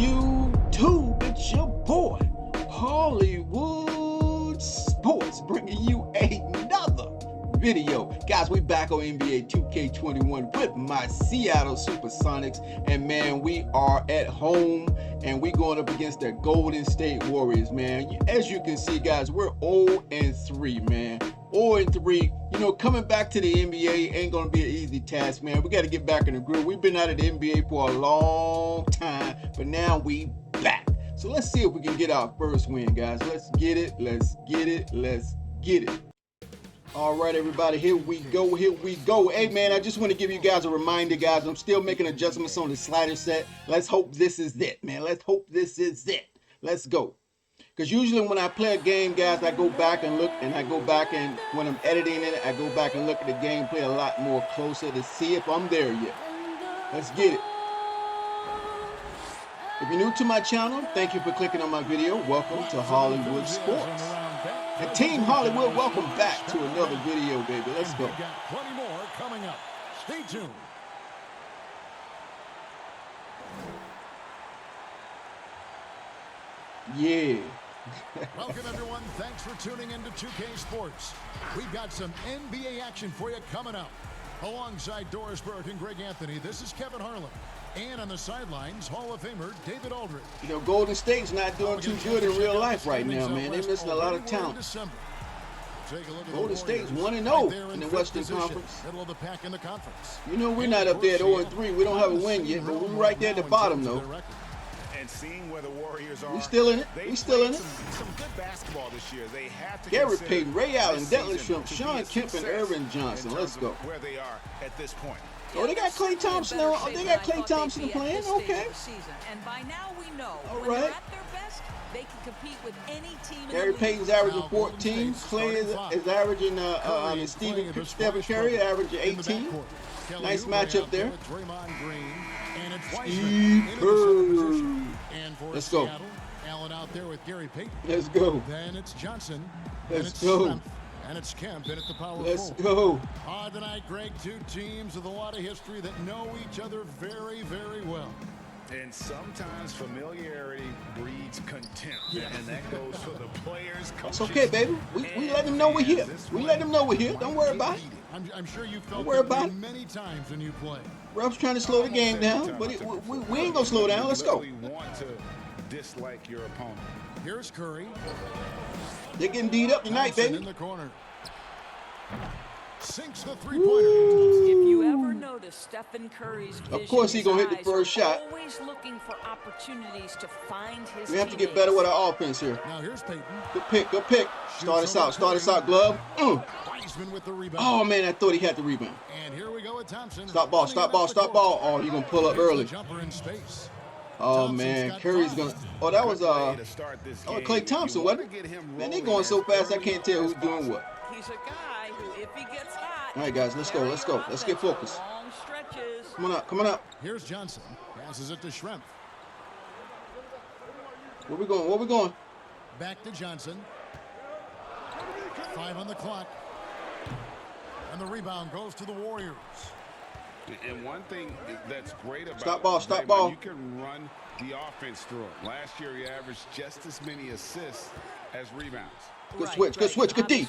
YouTube? It's your boy, Hollywood Sports, bringing you another video. Guys, we back on NBA 2K21 with my Seattle Supersonics, and man, we are at home and we going up against the Golden State Warriors, man. As you can see, guys, we're 0-3, man. 0-3. You know, coming back to the NBA ain't gonna be an easy task, man. We got to get back in the groove. We've been out of the NBA for a long time, but now we back. So let's see if we can get our first win, guys. Let's get it. Let's get it. Let's get it. All right, everybody, here we go. Here we go. Hey, man, I just want to give you guys a reminder, guys. I'm still making adjustments on the slider set. Let's hope this is it, man. Let's hope this is it. Let's go. Because usually when I play a game, guys, I go back and look, and when I'm editing it, I go back and look at the gameplay a lot more closer to see if I'm there yet. Let's get it. If you're new to my channel, thank you for clicking on my video. Welcome to Hollywood Sports. And Team Hollywood, welcome back to another video, baby. Let's go. We've got plenty more coming up. Stay tuned. Yeah. Welcome, everyone. Thanks for tuning into 2K Sports. We've got some NBA action for you coming up. Alongside Doris Burke and Greg Anthony, this is Kevin Harlan. And on the sidelines, Hall of Famer David Aldridge. You know, Golden State's not doing too good in real life right now, man. They're missing a lot of talent. Golden State's 1-0 in the Western Conference. Middle of the pack in the conference. You know, we're not up there at 0-3. We don't have a win yet, but we're right there at the bottom, though. And seeing where the Warriors are, we still in it. We still in it. Some good basketball this year. They have to Gary Payton, Ray Allen, Detlef Schrempf, Shawn Kemp, and Irvin Johnson. Let's go. Where they are at this point. Oh, they got Klay Thompson now. Oh, they got Klay Thompson playing. Okay. And by now we know all when right. they're at their best, they can compete with any team. Gary Payton's averaging 14. Klay is averaging. Stephen Curry averaging 18. Nice matchup there. Steve Kerr. Let's go. Allen out there with Gary Payton. Let's go. Then it's Johnson. Let's go. And it's Kemp in at the power Let's forward. go. Tonight, Greg, two teams with a lot of history that know each other very, very well. And sometimes familiarity breeds contempt. Yeah. And that goes for the players. It's okay, baby. We let them know we're here. We let them know we're here. Don't worry about it. I'm sure you felt that many times when you play. Ref's trying to slow the game down, but we ain't gonna slow down. Let's go. You want to dislike your opponent. Here's Curry. They're getting beat up tonight, baby. In the corner. Sinks the three-pointer. If you ever notice Stephen Curry's vision, of course he's gonna hit the first shot. Always looking for opportunities to find his We have to get better with our offense here. Now here's Payton. Good pick, good pick. Start us out, glove. With the rebound. Oh man, I thought he had the rebound. And here we go with Thompson. Stop ball. Oh, you're gonna pull up early. Jumper in space. Oh man, Curry's gonna. Oh, that was Klay Thompson, wasn't it? Man, they going so fast I can't tell who's doing what. He's a guy who, if he gets hot. All right, guys, let's go. Let's get focused. Long stretches. Come on up. Here's Johnson. Passes it to Schrempf. Where we going? Back to Johnson. 5 on the clock. And the rebound goes to the Warriors. And one thing that's great about stop ball. You can run the offense through it. Last year he averaged just as many assists as rebounds. Good switch, good D.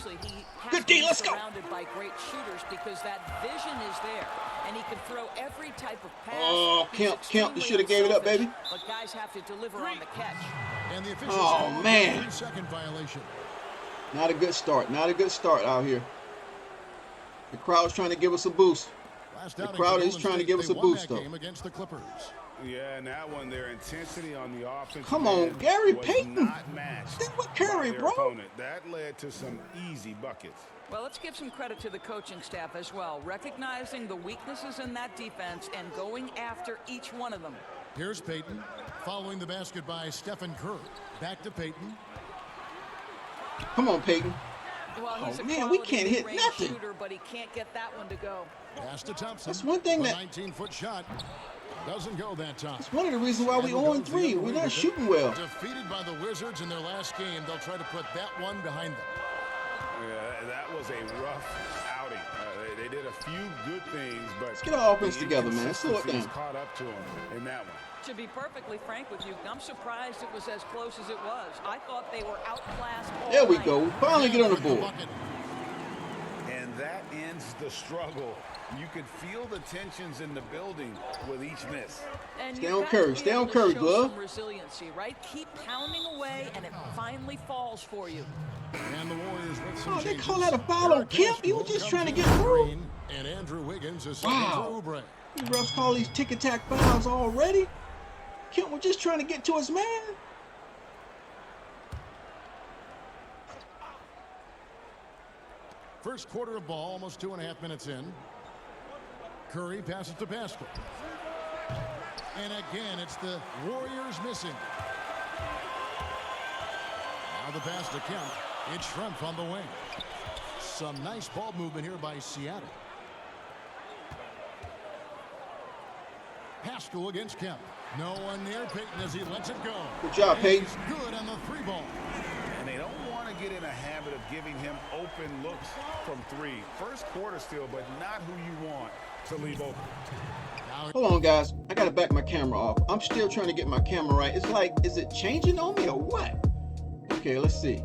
Good D, let's go. Surrounded by great shooters because that vision is there, and he can throw every type of pass. Oh, Kemp, you should have gave it up, baby. But guys have to deliver on the catch. And the officials oh man. 2-second violation. Not a good start. Out here. The crowd's trying to give us a boost. The crowd is trying to give us a boost, though. Against the Clippers. Yeah, and that one, their intensity on the offense. Come on, Gary Payton. Not matched Stick with Curry, bro. Opponent. That led to some easy buckets. Well, let's give some credit to the coaching staff as well, recognizing the weaknesses in that defense and going after each one of them. Here's Payton, following the basket by Stephen Curry. Back to Payton. Come on, Payton. Well, oh man, we can't hit nothing. Shooter, but he can't get that one to go. Pass to Thompson. That's one thing that 19-foot shot doesn't go that time. It's one of the reasons why we 0-3. We're not shooting well. Defeated by the Wizards in their last game, they'll try to put that one behind them. Yeah, that was a rough outing. They did a few good things, but let's get our offense together, man. Slow it down. Caught up to them in that one. To be perfectly frank with you, I'm surprised it was as close as it was. I thought they were outclassed all There we night. go. We finally get on the board. And that ends the struggle. You could feel the tensions in the building with each miss. And Stay you've on got Curry, to be stay able on to Curry, show Glove. some resiliency, right? Keep pounding away, and it finally falls for you. And the Warriors with some Oh, they changes. call that a foul on Eric Kemp? He was Pascal just trying to comes get in through. green, and Andrew Wiggins is Wow. for Oubre. These refs call these tick-attack fouls already. Kemp was just trying to get to his man. First quarter of ball, almost 2.5 minutes in. Curry passes to Pascal. And again, it's the Warriors missing. Now the pass to Kemp. It's Schrempf on the wing. Some nice ball movement here by Seattle. Pascal against Kemp. No one near Payton as he lets it go. Good job, Payton. He's good on the three ball. And they don't want to get in a habit of giving him open looks from three. First quarter still, but not who you want to leave open. Hold on, guys. I gotta back my camera off. I'm still trying to get my camera right. It's like, is it changing on me or what? Okay, let's see.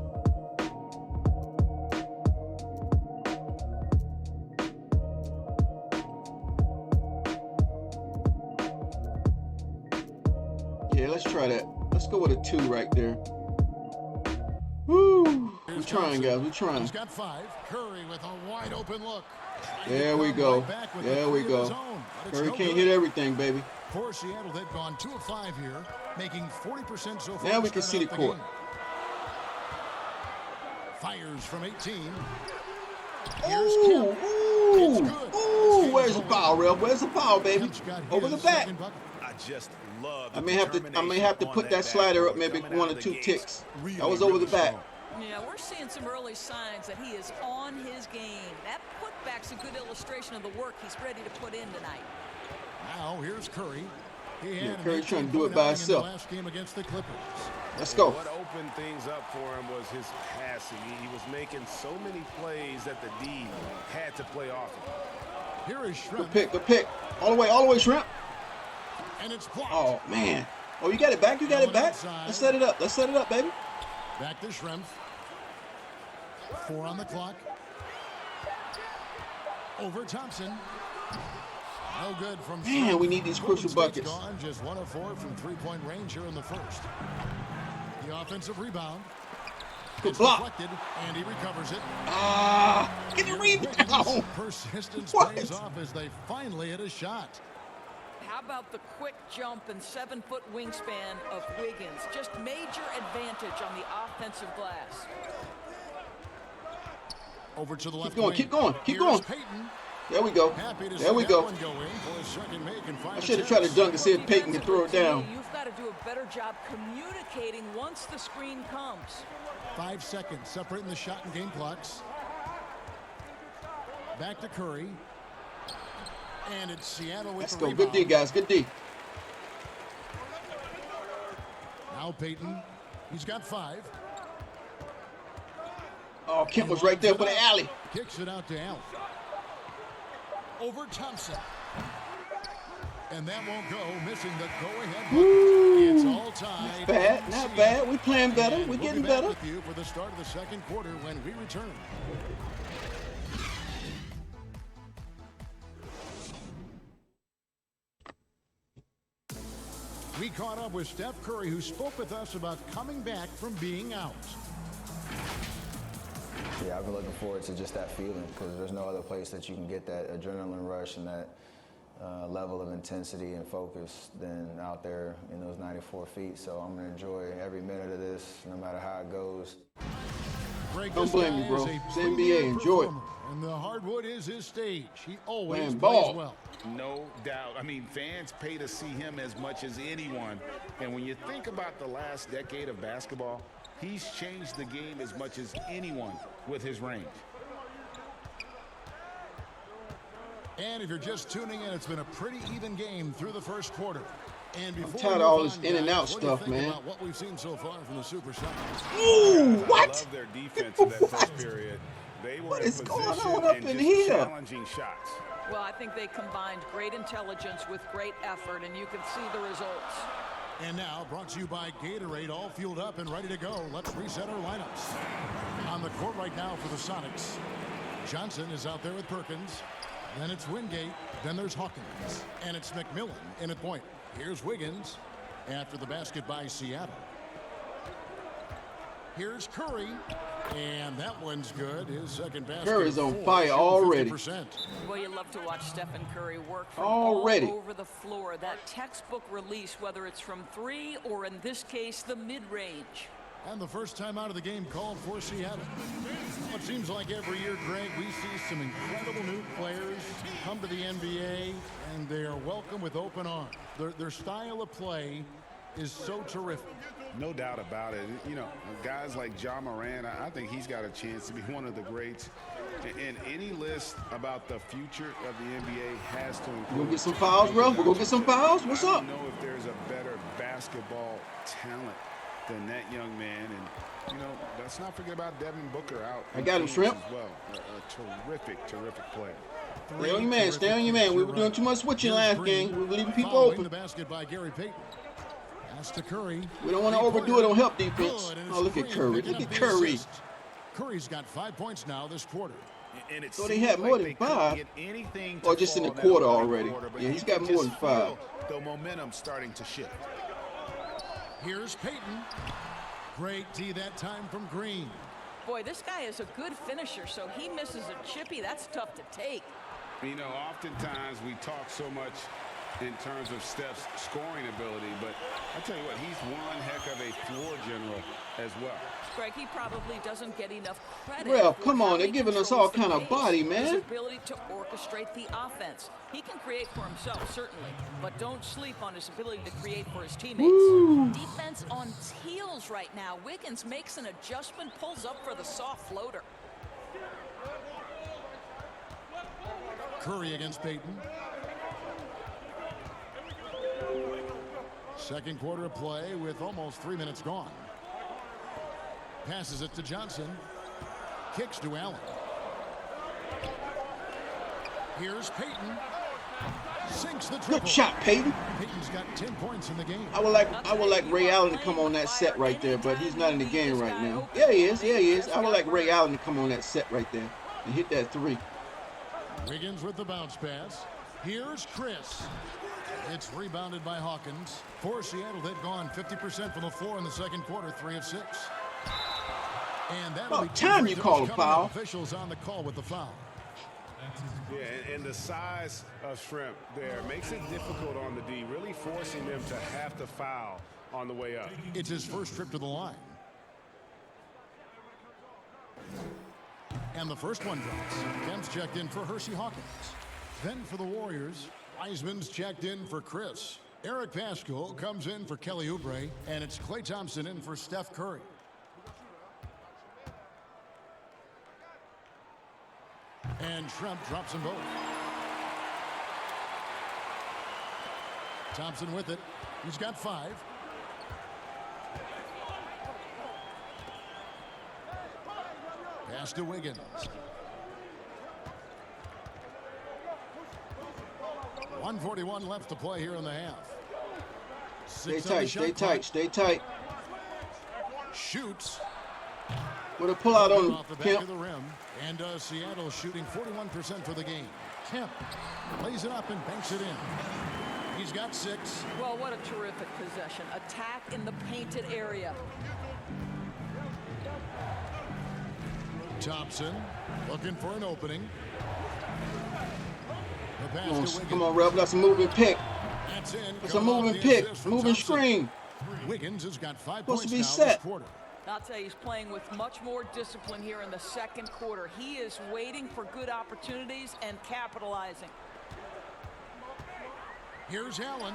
Yeah, let's try that. Let's go with a 2 right there. Woo! We're trying, guys. We're trying. He's got 5. Curry with a wide open look. There we go. There we go. Curry can't hit everything, baby. For Seattle, they've gone 2 of 5 here, making 40% so far. Now we can see the court. Fires from 18. Ooh, ooh, ooh! Where's the foul, Real? Where's the foul, baby? Over the back. I just love the I may have to put that slider up maybe 1 or 2 ticks. That was over the back. Yeah, we're seeing some early signs that he is on his game. That putback's a good illustration of the work he's ready to put in tonight. Now here's Curry. Yeah, Curry trying to do it by himself. Last game against the Clippers. Let's go. What opened things up for him was his passing. He was making so many plays that the D had to play off him. Here is Good Schrempf. pick, good pick. All the way, Shrimp. And it's blocked. Oh, man. Oh, you got it back? You got it back? Let's set it up. Let's set it up, baby. Back to Schrempf. 4 on the clock. Over Thompson. No good from Man, Schrempf. we need these crucial Golden State's buckets. Gone, just 1 of 4 from three-point range here in the first. The offensive rebound. Good It's block. deflected, and he recovers it. Ah, get the Here's rebound. Wiggins. Persistence What? pays off as they finally hit a shot. How about the quick jump and 7-foot wingspan of Wiggins? Just major advantage on the offensive glass. Over to the left going, wing. keep going, keep Here's going. Payton. There we go. Happy to There see we that go. one go in for his second make and find I a should have tried to chance. dunk and see if Peyton can throw it down. You've got to do a better job communicating once the screen comes. 5 seconds separating the shot and game clocks. Back to Curry. And it's Seattle with Let's the go. rebound. Good D, guys. Good D. Now Payton. He's got 5. Oh, Kemp was right there for the alley. Kicks it out to Allen. Over Thompson. And that won't go, missing the go-ahead. Woo. It's all tied. Not bad. Not bad. We playing better. And We're we'll getting be back better. with you for the start of the second quarter when we return. We caught up with Steph Curry, who spoke with us about coming back from being out. Yeah, I've been looking forward to just that feeling because there's no other place that you can get that adrenaline rush and that level of intensity and focus than out there in those 94 feet. So I'm going to enjoy every minute of this, no matter how it goes. Greg, Don't this blame guy me, bro. is a It's the NBA. premier Enjoy it. performer, and the hardwood is his stage. He always Man, plays ball. well. No doubt. I mean, fans pay to see him as much as anyone. And when you think about the last decade of basketball, he's changed the game as much as anyone with his range. And if you're just tuning in, it's been a pretty even game through the first quarter. And before tired we of all move this on, in and guys, out what do you stuff, think man. about what we've seen so far from the Super Sonics? Ooh, I what? love their defense in that first period. They were What in is going position on up and in just here? challenging shots. Well, I think they combined great intelligence with great effort, and you can see the results. And now, brought to you by Gatorade, all fueled up and ready to go. Let's reset our lineups. On the court right now for the Sonics, Johnson is out there with Perkins. Then it's Wingate. Then there's Hawkins. And it's McMillan in at point. Here's Wiggins after the basket by Seattle. Here's Curry. And that one's good. His second basket. Curry's on fire already. 50%. Well, you love to watch Stephen Curry work from Already. all over the floor. That textbook release, whether it's from three or in this case, the mid-range. And the first time out of the game called for Seattle. Well, it seems like every year, Greg, we see some incredible new players come to the NBA, and they are welcome with open arms. Their style of play is so terrific. No doubt about it. You know, guys like Ja Morant, I think he's got a chance to be one of the greats. And any list about the future of the NBA has to include. We're gonna get some fouls, bro. We're gonna get some fouls. What's I up? don't know if there's a better basketball talent than that young man. And, you know, let's not forget about Devin Booker out. I got him, Shrimp. As well. A terrific, terrific player. Stay on your man. Stay on your man. We were doing too much switching last game. We were leaving people Following open. the basket by Gary Payton. Pass to Curry. We don't want to overdo it on help defense. Good, and Oh, look at it's Curry. picking Look up at the Curry. assist. Curry's got 5 points now this quarter. And it So they seems had more like than they couldn't 5. get anything Or to just in the fall quarter that already. quarter, but Yeah, you he's got can more just than 5. feel the momentum starting to shift. Here's Payton. Great D that time from Green. Boy, this guy is a good finisher, so he misses a chippy. That's tough to take. You know, oftentimes we talk so much in terms of Steph's scoring ability, but I tell you what, he's one heck of a floor general as well. Greg, he probably doesn't get enough credit. Ralph, for come how on, they're he giving us controls all the kind of pace. body, His man. ability to orchestrate the offense. He can create for himself, certainly, but don't sleep on his ability to create for his teammates. Woo. Defense on its heels right now. Wiggins makes an adjustment, pulls up for the soft floater. Curry against Payton. Second quarter of play with almost 3 minutes gone. Passes it to Johnson. Kicks to Allen. Here's Payton. Sinks the triple. Good shot, Peyton. Payton's got 10 points in the game. I would like Ray Allen to come on that set right there, but he's not in the game right now. Yeah, he is. Yeah, he is. I would like Ray Allen to come on that set right there and hit that 3. Wiggins with the bounce pass. Here's Chris. It's rebounded by Hawkins. For Seattle, they've gone 50% from the floor in the second quarter, 3 of 6. And that'll About be two time free you throws call a coming up. foul. Officials on the call with the foul. Yeah, and the size of Shrimp there makes it difficult on the D, really forcing them to have to foul on the way up. It's his first trip to the line. And the first one drops. Kemp's checked in for Hersey Hawkins. Then for the Warriors, Wiseman's checked in for Chris. Eric Paschal comes in for Kelly Oubre, and it's Klay Thompson in for Steph Curry. And Shrimp drops them both. Thompson with it. He's got 5. Pass to Wiggins. .141 left to play here in the half. Stay 6 on the tight, shot stay clock. tight, stay tight. Shoots. With a pull out on Off the back Kemp. of the rim. And Seattle shooting 41% for the game. Kemp lays it up and banks it in. He's got 6. Well, what a terrific possession. Attack in the painted area. Thompson looking for an opening. The pass to Wiggins. Come on, Ralph. That's a moving pick. That's in. It's a Coming off moving the pick. assist from Moving Thompson. screen. Wiggins has got 5 Supposed to points be now set. this quarter. I'll tell you, he's playing with much more discipline here in the second quarter. He is waiting for good opportunities and capitalizing. Here's Allen.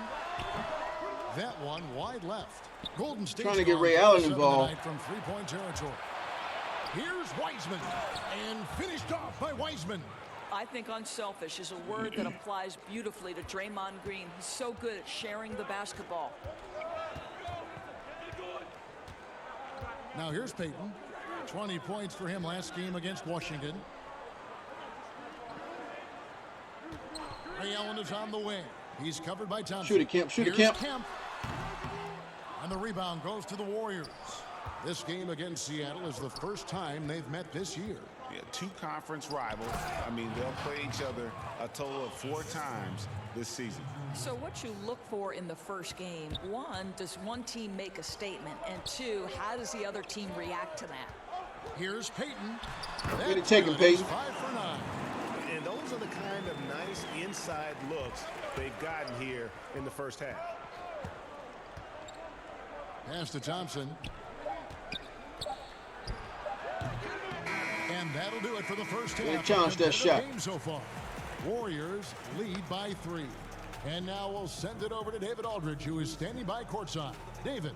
That one wide left. Golden State Trying to get Ray Allen involved. from 3-point territory. Here's Wiseman, and finished off by Wiseman. I think unselfish is a word that applies beautifully to Draymond Green. He's so good at sharing the basketball. Now here's Payton. 20 points for him last game against Washington. Ray Allen is on the wing. He's covered by Thompson. Shoot it, Kemp. Shoot it, Here's Kemp. And the rebound goes to the Warriors. This game against Seattle is the first time they've met this year. Yeah, two conference rivals. I mean, they'll play each other a total of 4 times this season. So what you look for in the first game, one, does one team make a statement? And two, how does the other team react to that? Here's Payton. Way to take him, Payton. 5 for 9. And those are the kind of nice inside looks they've gotten here in the first half. Pass to Thompson. And that'll do it for the first half. They challenged that shot. Game so far. Warriors lead by 3. And now we'll send it over to David Aldridge, who is standing by courtside. David.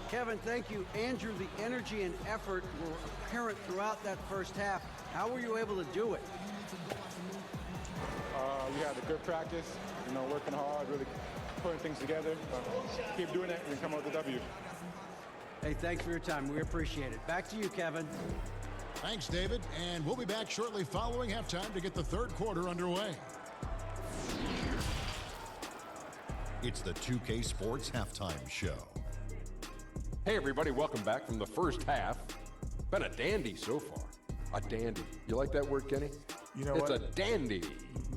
Kevin, thank you. Andrew, the energy and effort were apparent throughout that first half. How were you able to do it? We had a good practice, working hard, really putting things together. Keep doing it and come out with the W. Hey, thanks for your time. We appreciate it. Back to you, Kevin. Thanks, David. And we'll be back shortly following halftime to get the third quarter underway. It's the 2K Sports Halftime Show. Hey everybody, welcome back from the first half. Been a dandy so far. A dandy. You like that word, Kenny? You know it's what? a dandy.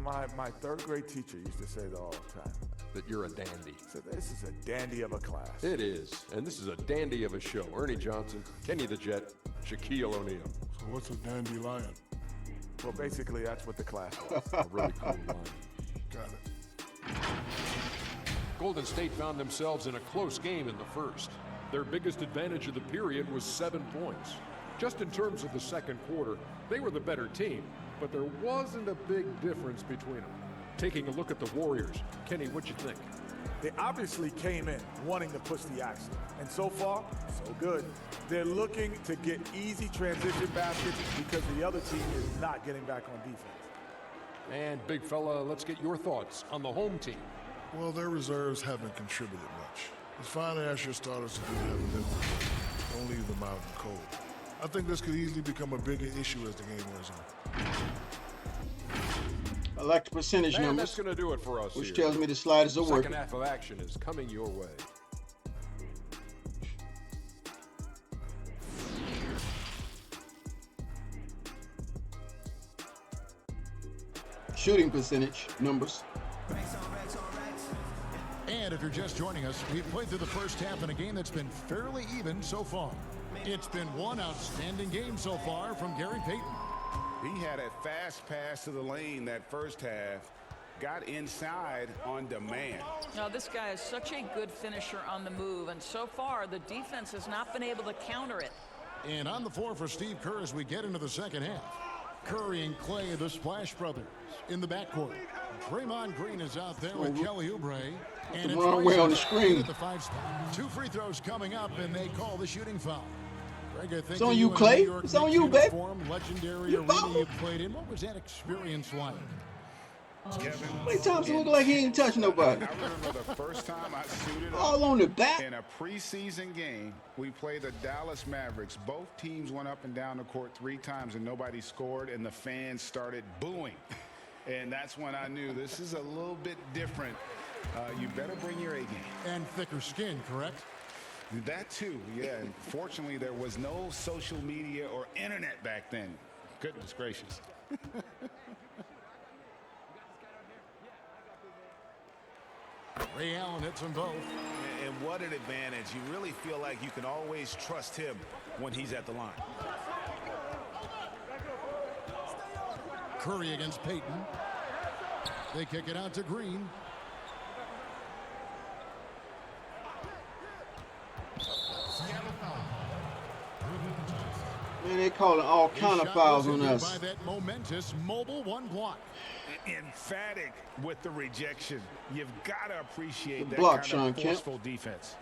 My third grade teacher used to say that all the time. That you're a dandy. So this is a dandy of a class. It is. And this is a dandy of a show. Ernie Johnson, Kenny the Jet, Shaquille O'Neal. So what's a dandelion? Well, basically that's what the class was. A really cool line. Got it. Golden State found themselves in a close game in the first. Their biggest advantage of the period was 7 points. Just in terms of the second quarter, they were the better team, but there wasn't a big difference between them. Taking a look at the Warriors, Kenny, what'd you think? They obviously came in wanting to push the action. And so far, so good. They're looking to get easy transition baskets because the other team is not getting back on defense. And big fella, let's get your thoughts on the home team. Well, their reserves haven't contributed much. It's fine to ask your starters to do the heavy lifting. Don't leave them out in the cold. I think this could easily become a bigger issue as the game wears on. I like the percentage Man, numbers, that's going to do it for us which here. tells me the sliders are Second working. half of action is coming your way. Shooting percentage numbers. And if you're just joining us, we've played through the first half in a game that's been fairly even so far. It's been one outstanding game so far from Gary Payton. He had a fast pass to the lane that first half, got inside on demand. Now, this guy is such a good finisher on the move, and so far the defense has not been able to counter it. And on the floor for Steve Kerr as we get into the second half. Curry and Clay, the Splash Brothers, in the backcourt. Draymond Green is out there with Kelly Oubre. And the wrong way on the screen. At the 5 spot. 2 free throws coming up, and they call the shooting foul. Greg, I think It's on you, Clay. It's on you, babe. Legendary You arena foul. you played in. What was that experience like? Klay Thompson look like he ain't touch nobody. I remember the first time I suited up All on the back. in a preseason game. We played the Dallas Mavericks. Both teams went up and down the court 3 times and nobody scored, and the fans started booing. And that's when I knew this is a little bit different. You better bring your A game. And thicker skin, correct? That too, yeah. And fortunately, there was no social media or internet back then. Goodness gracious. Ray Allen hits them both. And what an advantage. You really feel like you can always trust him when he's at the line. Curry against Payton. They kick it out to Green. Man, they calling all kind of fouls on us. By that momentous mobile 1 block. Emphatic with the rejection. You've got to appreciate Good that block, kind Sean of Kemp. forceful defense.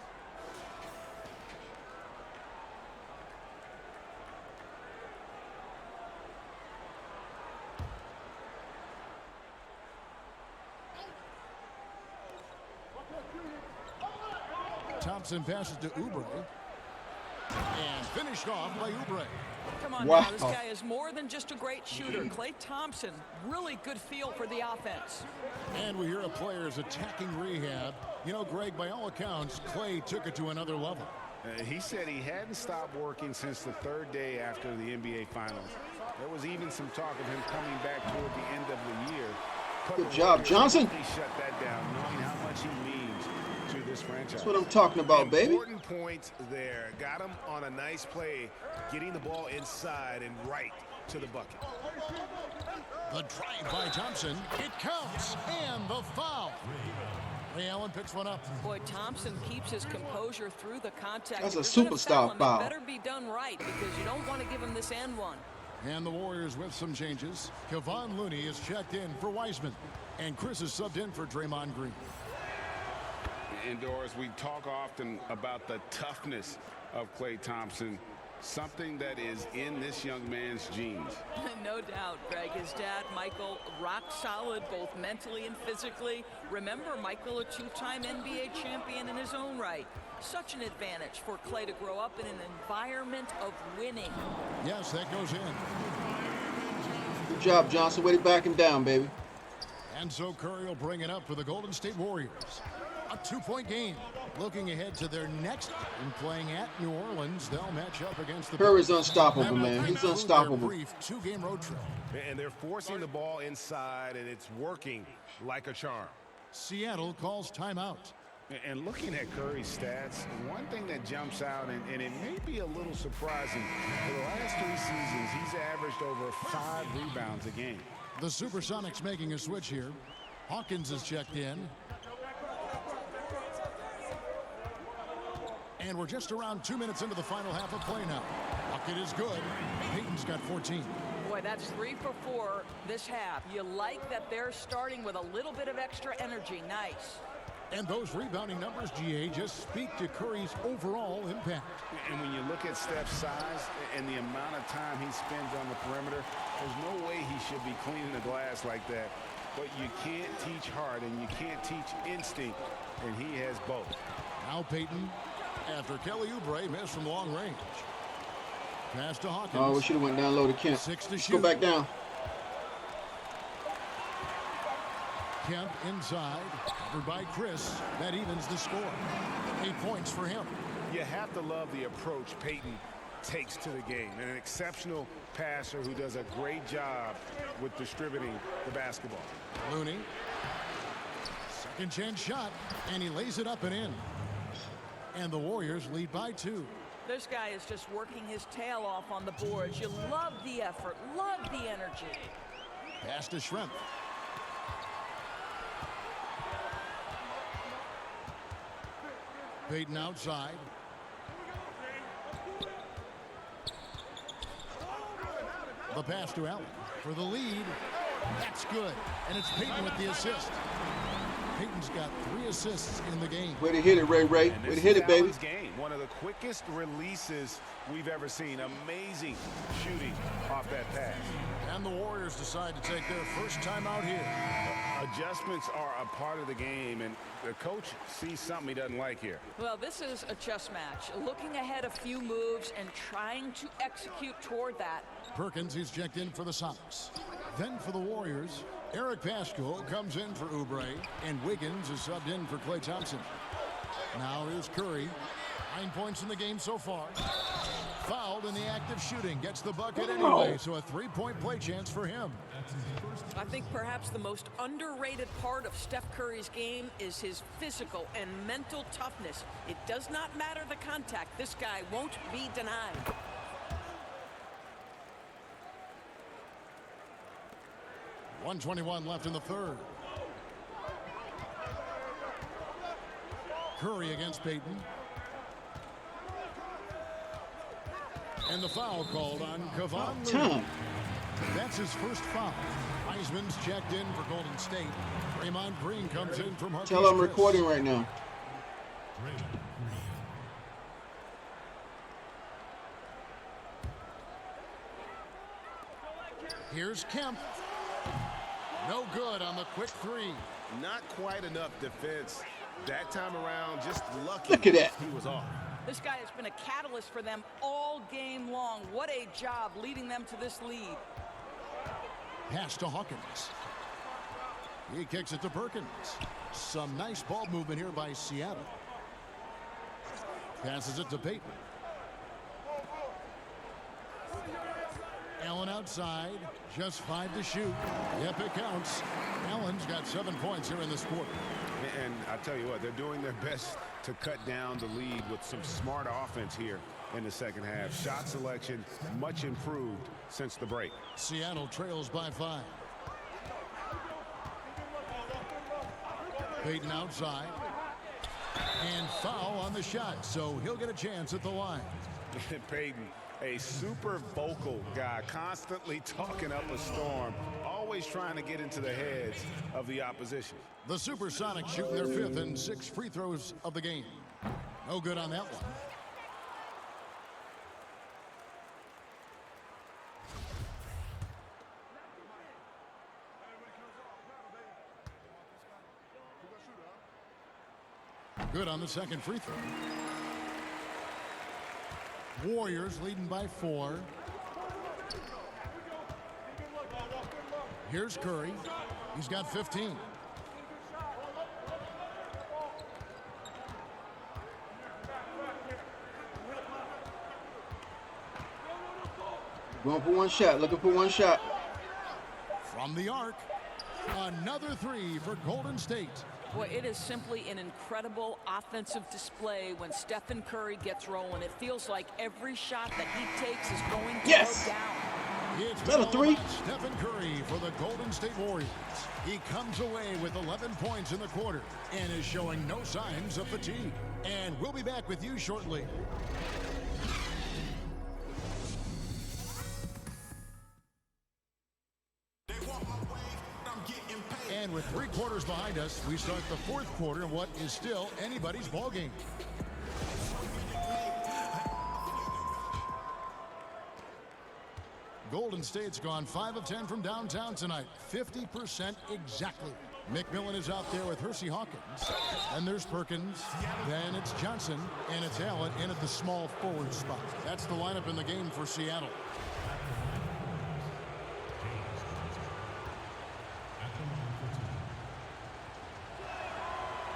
Thompson passes to Oubre. And finished off by Oubre. Come on Wow. now, this guy is more than just a great shooter. Klay Thompson, really good feel for the offense. And we hear a player's attacking rehab. You know, Greg, by all accounts, Klay took it to another level. He said he hadn't stopped working since the third day after the NBA Finals. There was even some talk of him coming back toward the end of the year. Good job, Johnson. He shut that down, knowing how much he means to this franchise. That's what I'm talking about, baby. Important points there. Got him on a nice play, getting the ball inside and right to the bucket. The drive by Thompson. It counts. And the foul. Ray Allen picks one up. Boy, Thompson keeps his composure through the contact. That's a If you're gonna superstar him, foul. It better be done right because you don't want to give him this and one. And the Warriors with some changes. Kevon Looney is checked in for Wiseman. And Chris is subbed in for Draymond Green. And Doris, we talk often about the toughness of Klay Thompson, something that is in this young man's genes. No doubt, Greg. His dad, Michael, rock solid both mentally and physically. Remember, Michael, a two-time NBA champion in his own right. Such an advantage for Klay to grow up in an environment of winning. Yes, that goes in. Good job, Johnson. Way to back him down, baby. And so Curry will bring it up for the Golden State Warriors. A two-point game. Looking ahead to their next and playing at New Orleans, they'll match up against the Curry's unstoppable, man. He's unstoppable. Brief two-game road trip. And they're forcing the ball inside, and it's working like a charm. Seattle calls timeout. And looking at Curry's stats, one thing that jumps out, and it may be a little surprising, for the last 3 seasons, he's averaged over 5 rebounds a game. The Supersonics making a switch here. Hawkins is checked in. And we're just around 2 minutes into the final half of play now. Bucket is good. Payton's got 14. Boy, that's 3 for 4 this half. You like that they're starting with a little bit of extra energy. Nice. And those rebounding numbers, GA, just speak to Curry's overall impact. And when you look at Steph's size and the amount of time he spends on the perimeter, there's no way he should be cleaning the glass like that. But you can't teach heart and you can't teach instinct, and he has both. Now Payton, after Kelly Oubre missed from long range. Pass to Hawkins. Oh, we should have went down low to Kemp. 6 to Let's shoot. go back down. Kemp inside, covered by Chris. That evens the score. 8 points for him. You have to love the approach Payton takes to the game. And an exceptional passer who does a great job with distributing the basketball. Looney. Second chance shot, and he lays it up and in. And the Warriors lead by 2. This guy is just working his tail off on the boards. You love the effort, love the energy. Pass to Schrempf. Payton outside. The pass to Allen for the lead. That's good. And it's Payton with the assist. Payton's got 3 assists in the game. Way to hit it, Ray. Way to hit it, baby. Allen's game, one of the quickest releases we've ever seen. Amazing shooting off that pass. And the Warriors decide to take their first time out here. Adjustments are a part of the game, and the coach sees something he doesn't like here. Well, this is a chess match. Looking ahead a few moves and trying to execute toward that. Perkins is checked in for the Sonics. Then for the Warriors, Eric Paschal comes in for Oubre, and Wiggins is subbed in for Klay Thompson. Now here's Curry. 9 points in the game so far. Fouled in the act of shooting. Gets the bucket anyway, so a 3-point play chance for him. I think perhaps the most underrated part of Steph Curry's game is his physical and mental toughness. It does not matter the contact. This guy won't be denied. .121 left in the third. Curry against Payton. And the foul called on Kevon Looney. That's his first foul. Wiseman's checked in for Golden State. Draymond Green comes in from Marquise Tell I'm Chris. recording right now. Here's Kemp. No good on the quick 3. Not quite enough defense that time around. Just lucky Look at that. he was off. This guy has been a catalyst for them all game long. What a job leading them to this lead. Pass to Hawkins. He kicks it to Perkins. Some nice ball movement here by Seattle. Passes it to Peyton. Allen outside. Just 5 to shoot. Yep, it counts. Allen's got 7 points here in this quarter. And I tell you what, they're doing their best to cut down the lead with some smart offense here in the second half. Shot selection much improved since the break. Seattle trails by 5. Peyton outside. And foul on the shot, so he'll get a chance at the line. Peyton, a super vocal guy, constantly talking up a storm, always trying to get into the heads of the opposition. The Supersonics shooting their 5th and 6th free throws of the game. No good on that one. Good on the second free throw. Warriors leading by 4. Here's Curry. He's got 15. Going for one shot, looking for one shot. From the arc, another 3 for Golden State. Boy, it is simply an incredible offensive display when Stephen Curry gets rolling. It feels like every shot that he takes is going to go down. It's another 3. Stephen Curry for the Golden State Warriors. He comes away with 11 points in the quarter and is showing no signs of fatigue. And we'll be back with you shortly. And with 3 quarters behind us, we start the 4th quarter in what is still anybody's ballgame. Golden State's gone 5 of 10 from downtown tonight, 50% exactly. McMillan is out there with Hersey Hawkins. And there's Perkins. Then it's Johnson. And it's Allen in at the small forward spot. That's the lineup in the game for Seattle.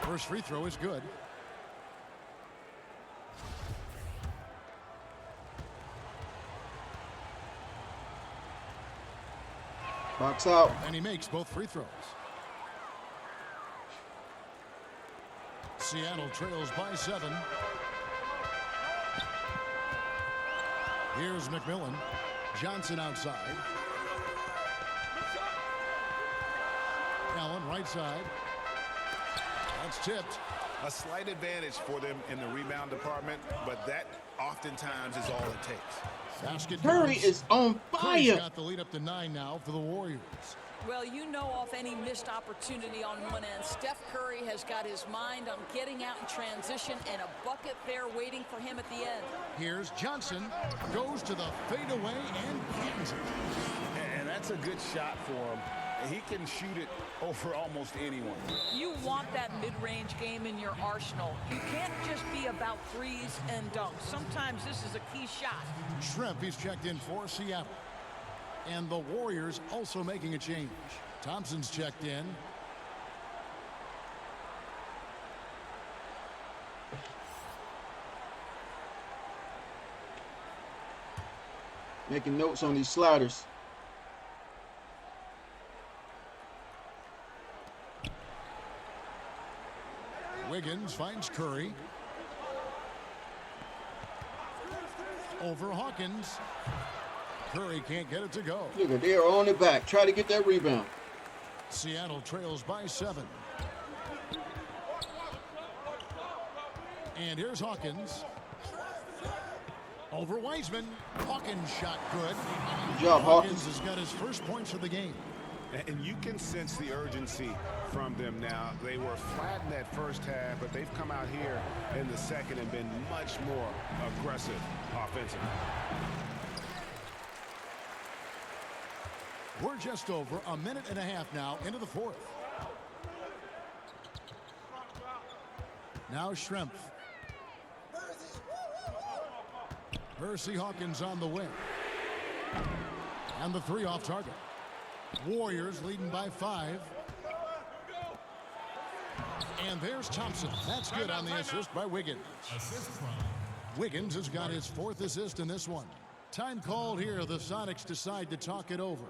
First free throw is good. Box out. And he makes both free throws. Seattle trails by 7. Here's McMillan. Johnson outside. Allen right side. That's tipped. A slight advantage for them in the rebound department, but that oftentimes is all it takes. Basket Curry goes. is on Curry's fire. got the lead up to 9 now for the Warriors. Well, you know, off any missed opportunity on one end, Steph Curry has got his mind on getting out in transition and a bucket there waiting for him at the end. Here's Johnson. Goes to the fadeaway and cans it. And that's a good shot for him. He can shoot it over almost anyone. You want that mid-range game in your arsenal. You can't just be about threes and dunks. Sometimes this is a key shot. Schrempf is checked in for Seattle. And the Warriors also making a change. Thompson's checked in. Making notes on these sliders. Wiggins finds Curry. Over Hawkins. Curry can't get it to go. Look at, they're on it back. Try to get that rebound. Seattle trails by 7. And here's Hawkins. Over Wiseman. Hawkins shot good. Good job, Hawkins Hawkins. has got his first points of the game. And you can sense the urgency from them now. They were flat in that first half, but they've come out here in the second and been much more aggressive offensively. We're just over a minute and a half now into the 4th. Now Schrempf. Hersey Hawkins on the wing. And the three off target. Warriors leading by 5. And there's Thompson. That's good on the assist by Wiggins. Wiggins has got his 4th assist in this one. Time called here. The Sonics decide to talk it over.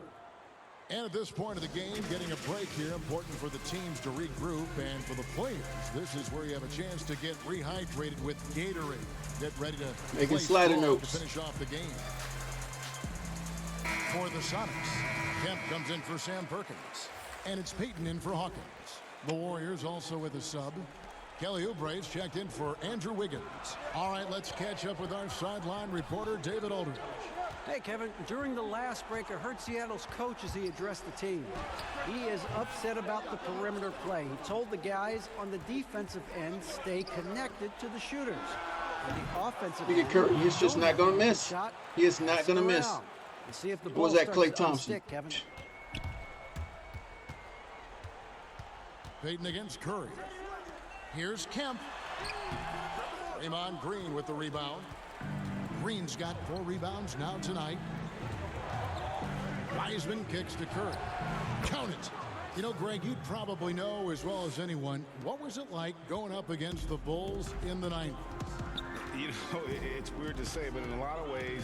And at this point of the game, getting a break here, important for the teams to regroup, and for the players, this is where you have a chance to get rehydrated with Gatorade. Get ready to making slider notes to finish off the game. For the Sonics, Kemp comes in for Sam Perkins, and it's Payton in for Hawkins. The Warriors also with a sub. Kelly Oubre's checked in for Andrew Wiggins. All right, let's catch up with our sideline reporter, David Aldridge. Hey, Kevin, during the last break, I heard Seattle's coach as he addressed the team. He is upset about the perimeter play. He told the guys on the defensive end stay connected to the shooters. And the offensive Look at Curry. He's just not going to miss. He is not going to miss. See if the What was that, Klay Thompson? Unstick, Kevin. Payton against Curry. Here's Kemp. Draymond Green with the rebound. Green's got 4 rebounds now tonight. Wiseman kicks to Curry. Count it. You know, Greg, you'd probably know as well as anyone, what was it like going up against the Bulls in the 90s? You know, it's weird to say, but in a lot of ways,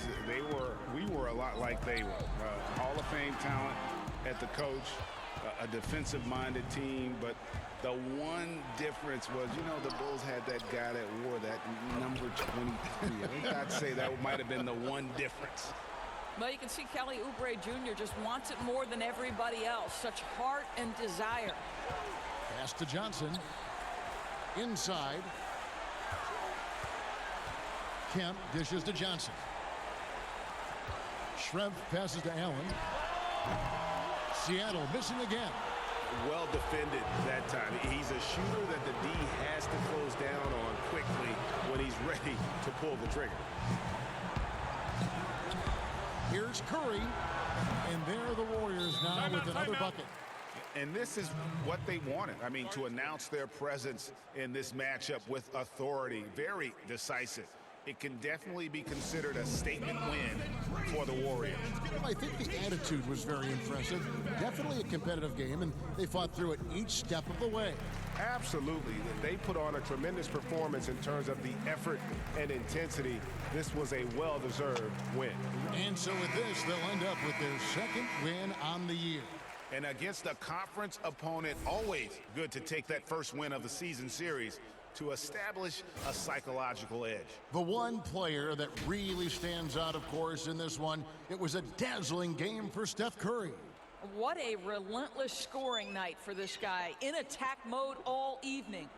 we were a lot like they were. Hall of Fame talent at the coach, a defensive-minded team, but the one difference was, you know, the Bulls had that guy that wore that number 23. I think I'd say that might have been the one difference. Well, you can see Kelly Oubre Jr. just wants it more than everybody else. Such heart and desire. Pass to Johnson. Inside. Kemp dishes to Johnson. Schrempf passes to Allen. Seattle missing again. Well defended that time. He's a shooter that the D has to close down on quickly when he's ready to pull the trigger. Here's Curry, and there are the Warriors now with another bucket. And this is what they wanted. I mean, to announce their presence in this matchup with authority, very decisive. It can definitely be considered a statement win for the Warriors. I think the attitude was very impressive. Definitely a competitive game, and they fought through it each step of the way. Absolutely. They put on a tremendous performance in terms of the effort and intensity. This was a well-deserved win. And so with this, they'll end up with their 2nd win on the year. And against a conference opponent, always good to take that first win of the season series to establish a psychological edge. The one player that really stands out, of course, in this one, it was a dazzling game for Steph Curry. What a relentless scoring night for this guy. In attack mode all evening.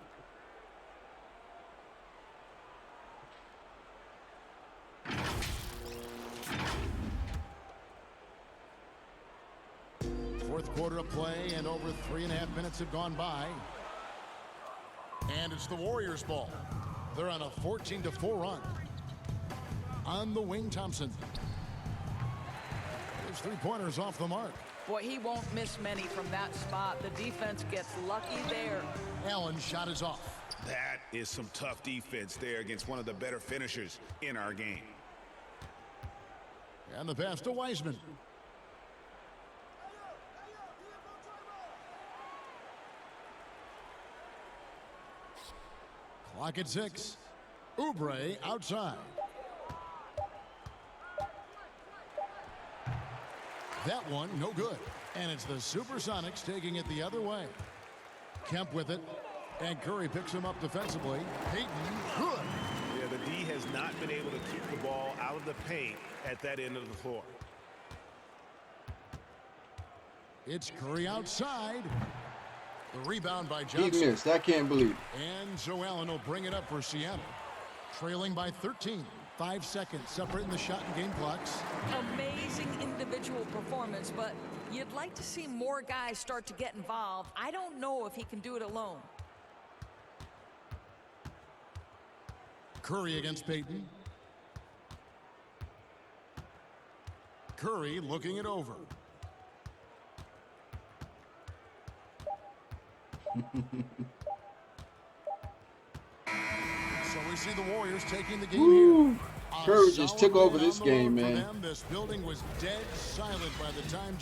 Fourth quarter of play, and over 3.5 minutes have gone by. And it's the Warriors' ball. They're on a 14-4 run. On the wing, Thompson. His 3-pointers off the mark. Boy, he won't miss many from that spot. The defense gets lucky there. Allen's shot is off. That is some tough defense there against one of the better finishers in our game. And the pass to Wiseman. Clock at 6. Oubre outside. That one, no good. And it's the Supersonics taking it the other way. Kemp with it. And Curry picks him up defensively. Payton, good. Yeah, the D has not been able to keep the ball out of the paint at that end of the floor. It's Curry outside. The rebound by Johnson. He missed. I can't believe it. And so Allen will bring it up for Seattle. Trailing by 13. 5 seconds separating the shot and game clocks. Amazing individual performance, but you'd like to see more guys start to get involved. I don't know if he can do it alone. Curry against Payton. Curry looking it over. So we see the Warriors taking the game Woo. here. Curry just took over this game, man. Them. This building was dead silent by the time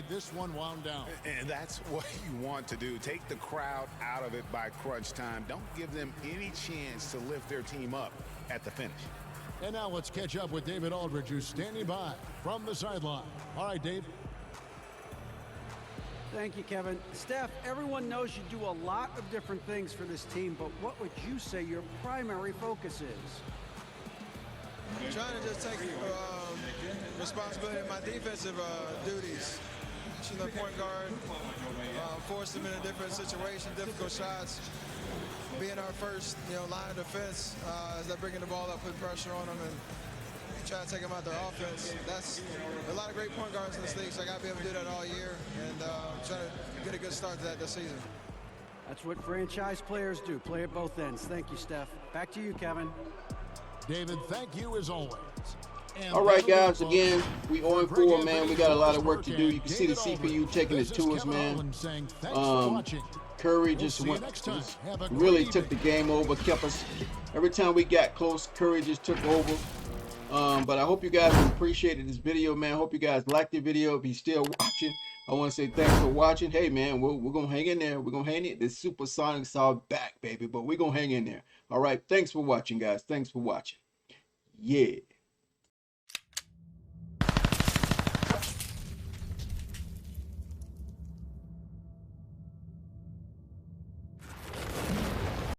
this one wound down. And that's what you want to do. Take the crowd out of it by crunch time. Don't give them any chance to lift their team up at the finish. And now let's catch up with David Aldridge, who's standing by from the sideline. All right, Dave. Thank you, Kevin. Steph, everyone knows you do a lot of different things for this team, but what would you say your primary focus is? Trying to just take responsibility of my defensive duties. You know, point guard, force them in a different situation, difficult shots. Being our first, line of defense as they're bringing the ball up, putting pressure on them, and try to take them out their offense. That's a lot of great point guards in this league, so I got to be able to do that all year and try to get a good start to that this season. That's what franchise players do, play at both ends. Thank you, Steph. Back to you, Kevin. David, thank you as always. All right, guys, again, we on 4, man. We got a lot of work to do. You can see the CPU taking it to us, man. Curry just really took the game over, kept us. Every time we got close, Curry just took over. But I hope you guys appreciated this video, man. I hope you guys liked the video. If you're still watching, I want to say thanks for watching. Hey, man, we're going to hang in there. We're going to hang it. The Supersonics are back, baby, but we're going to hang in there. All right, thanks for watching, guys. Thanks for watching. Yeah.